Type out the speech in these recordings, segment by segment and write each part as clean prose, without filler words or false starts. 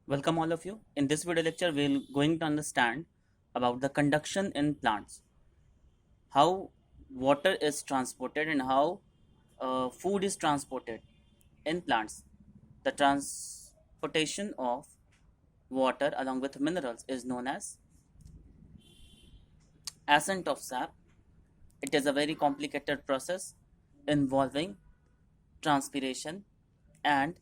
Welcome all of you. In this video lecture, we're going to understand about the conduction in plants, how water is transported and how food is transported in plants. The transportation of water along with minerals is known as ascent of sap. It is a very complicated process involving transpiration and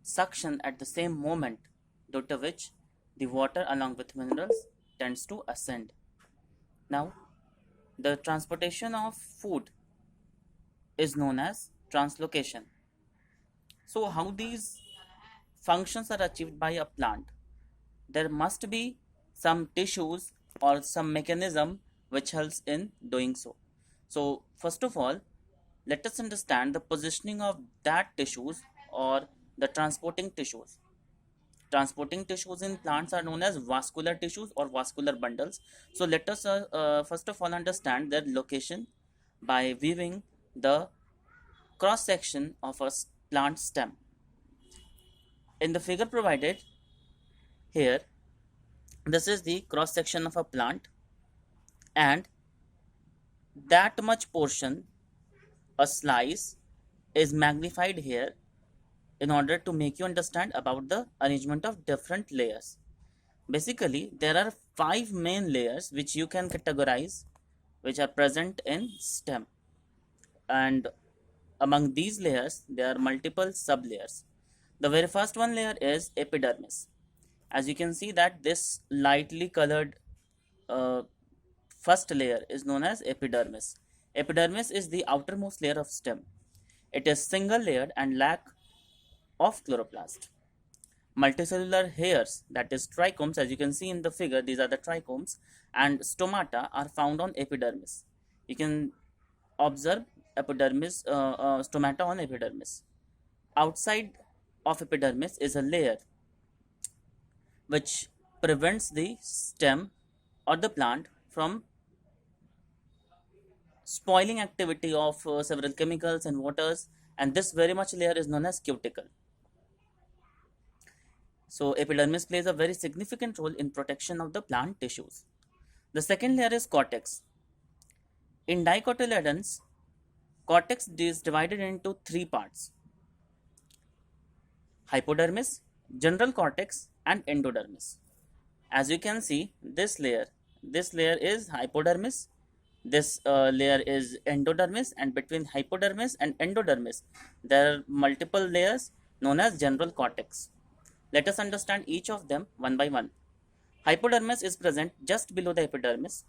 suction at the same moment, due to which the water along with minerals tends to ascend. Now, the transportation of food is known as translocation. So, how these functions are achieved by a plant? There must be some tissues or some mechanism which helps in doing so. So, first of all, let us understand the positioning of that tissues or the transporting tissues. Transporting tissues in plants are known as vascular tissues or vascular bundles. So let us first of all understand their location by viewing the cross section of a plant stem. In the figure provided here, this is the cross section of a plant, and that much portion, a slice, is magnified here in order to make you understand about the arrangement of different layers. Basically, there are five main layers which you can categorize, which are present in stem, and among these layers there are multiple sub layers. The very first one layer is epidermis. As you can see that this lightly colored uh, first layer is known as epidermis. Epidermis is the outermost layer of stem. It is single layered and lack of chloroplast. Multicellular hairs, that is trichomes, as you can see in the figure, these are the trichomes, and stomata are found on epidermis. You can observe epidermis, stomata on epidermis. Outside of epidermis is a layer which prevents the stem or the plant from spoiling activity of several chemicals and waters, and this very much layer is known as cuticle. So epidermis plays a very significant role in protection of the plant tissues. The second layer is cortex. In dicotyledons, cortex is divided into three parts: hypodermis, general cortex, and endodermis. As you can see, this layer is hypodermis, this layer is endodermis, and between hypodermis and endodermis, there are multiple layers known as general cortex. Let us understand each of them one by one. Hypodermis is present just below the epidermis.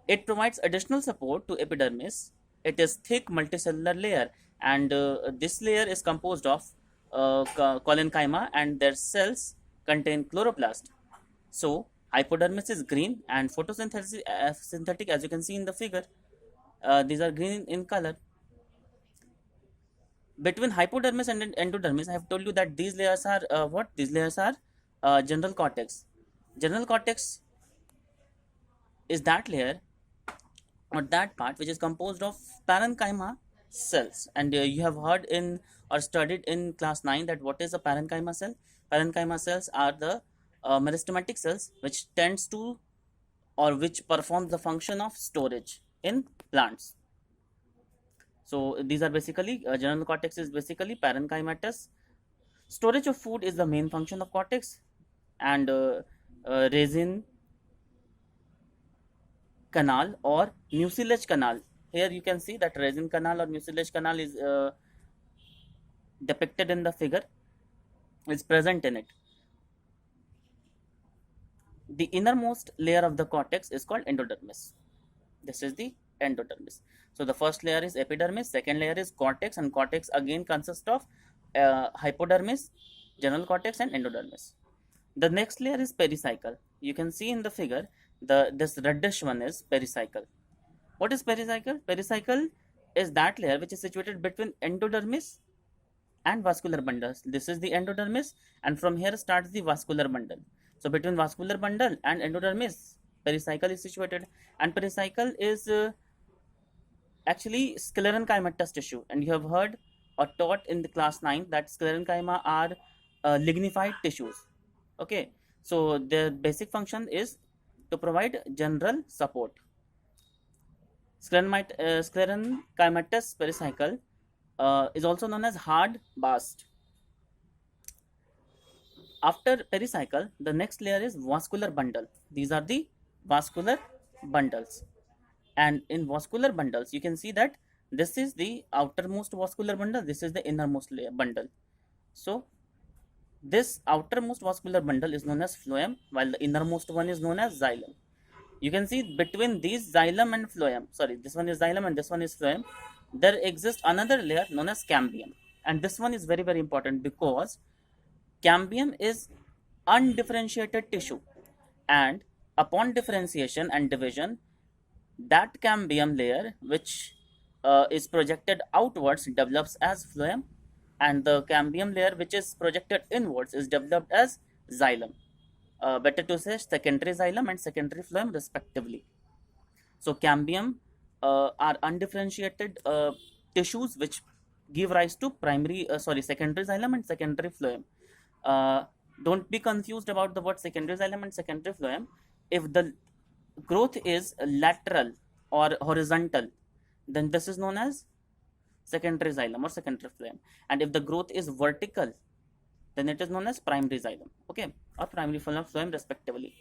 It provides additional support to epidermis. It is thick multicellular layer, and this layer is composed of collenchyma, and their cells contain chloroplast. So hypodermis is green and photosynthetic, synthetic, as you can see in the figure. These are green in color. Between hypodermis and endodermis, I have told you that these layers are what? These layers are general cortex. General cortex is that layer or that part which is composed of parenchyma cells, and you have heard in or studied in class 9 that what is a parenchyma cell. Parenchyma cells are the meristematic cells which tends to or which performs the function of storage in plants. So these are basically general cortex is basically parenchymatous. Storage of food is the main function of cortex, and resin canal or mucilage canal. Here you can see that resin canal or mucilage canal is depicted in the figure, is present in it. The innermost layer of the cortex is called endodermis. This is the endodermis. So the first layer is epidermis, second layer is cortex, and cortex again consists of hypodermis, general cortex, and endodermis. The next layer is pericycle. You can see in the figure this reddish one is pericycle. What is pericycle? Pericycle is that layer which is situated between endodermis and vascular bundles. This is the endodermis, and from here starts the vascular bundle. So between vascular bundle and endodermis, pericycle is situated, and pericycle is actually sclerenchymatous tissue, and you have heard or taught in the class 9 that sclerenchyma are lignified tissues. Okay, so their basic function is to provide general support. Sclerenchymatous pericycle is also known as hard bast. After pericycle, the next layer is vascular bundle. These are the vascular bundles. And in vascular bundles, you can see that this is the outermost vascular bundle, this is the innermost layer bundle. So this outermost vascular bundle is known as phloem, while the innermost one is known as xylem. You can see between these xylem and phloem, sorry, this one is xylem and this one is phloem, there exists another layer known as cambium. And this one is very, very important because cambium is undifferentiated tissue, and upon differentiation and division, that cambium layer which is projected outwards develops as phloem, and the cambium layer which is projected inwards is developed as xylem. Better to say secondary xylem and secondary phloem respectively. So cambium are undifferentiated tissues which give rise to secondary xylem and secondary phloem. Don't be confused about the word secondary xylem and secondary phloem. If the growth is lateral or horizontal, then this is known as secondary xylem or secondary phloem. And if the growth is vertical, then it is known as primary xylem, okay, or primary phloem respectively.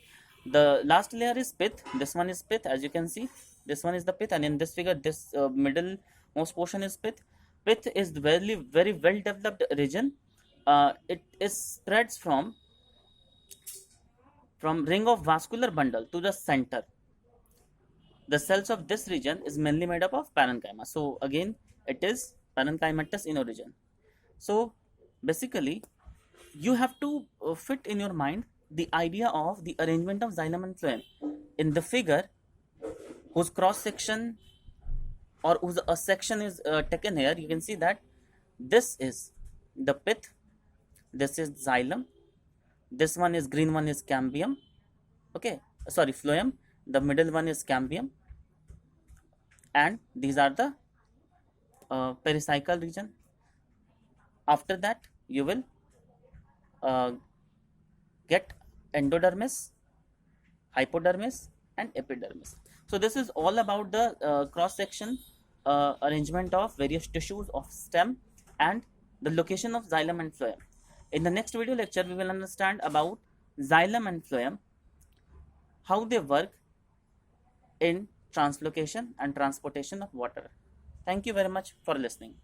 The last layer is pith. This one is pith, as you can see. This one is the pith, and in this figure, this middle most portion is pith. Pith is very, very well developed region. It is spreads from ring of vascular bundle to the center. The cells of this region is mainly made up of parenchyma. So again, it is parenchymatous in origin. So basically, you have to fit in your mind the idea of the arrangement of xylem and phloem. In the figure, whose cross section or whose a section is taken here, you can see that this is the pith, this is xylem, this one is green one is cambium, okay, sorry, phloem, the middle one is cambium, and these are the pericycle region. After that, you will get endodermis, hypodermis, and epidermis. So this is all about the cross section arrangement of various tissues of stem and the location of xylem and phloem. In the next video lecture, we will understand about xylem and phloem, how they work in translocation and transportation of water. Thank you very much for listening.